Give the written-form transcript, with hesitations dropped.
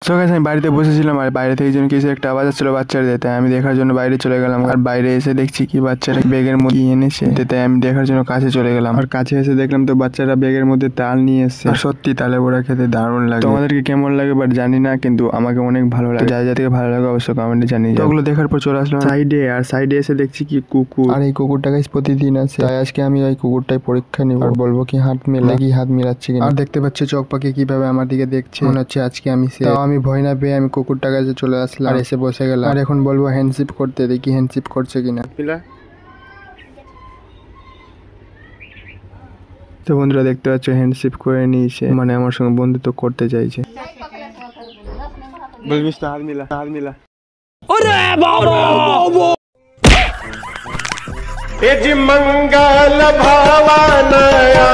তো গাইস আমি বাড়িতে বসেছিলাম আর বাইরে থেকে যেন কিছু একটা আওয়াজ আসছিল বাচ্চাদের, তাই আমি দেখার জন্য বাইরে চলে গেলাম। আর বাইরে এসে দেখছি কি বাচ্চারা ব্যাগের মধ্যে এনেছে, তাই আমি দেখার জন্য কাছে চলে গেলাম। আর কাছে এসে দেখলাম তো বাচ্চারা ব্যাগের মধ্যে তাল নিয়ে এসছে। আর সত্যি তালে বড়া খেতে দারুণ লাগে। তোমাদেরকে কেমন লাগে বাট জানি না, কিন্তু আমাকে অনেক ভালো লাগে। যাই যা থেকে ভালো লাগে অবশ্যই কমেন্টে জানিয়ে। তো ওগুলো দেখার পর চলে আসলাম সাইডে, আর সাইডে এসে দেখছি কি কুকুর। আর এই কুকুরটা গাইস প্রতিদিন আছে, তাই আজকে আমি ওই কুকুরটাই পরীক্ষা নিব আর বলবো কি হাত মেলা কি হাত মিলাচ্ছে কিনা। আর দেখতে পাচ্ছি চোখ পাখি কিভাবে আমার দিকে দেখছে, মনে হচ্ছে আজকে আমি আমি ভয় না পেয়ে আমি কুকুরটা কাছে চলে আসলাম আর এসে বসে গেলাম। আর এখন বলবো হ্যান্ডশিপ করতে, দেখি হ্যান্ডশিপ করছে কিনা। তো বন্ধুরা দেখতে পাচ্ছ হ্যান্ডশিপ করে নিয়েছে, মানে আমার সঙ্গে বন্ধুত্ব করতে চাইছে। বলবিস তো হাত মিলা, হাত মিলা। ওরে বাবা এ জি মঙ্গল ভাবানয়া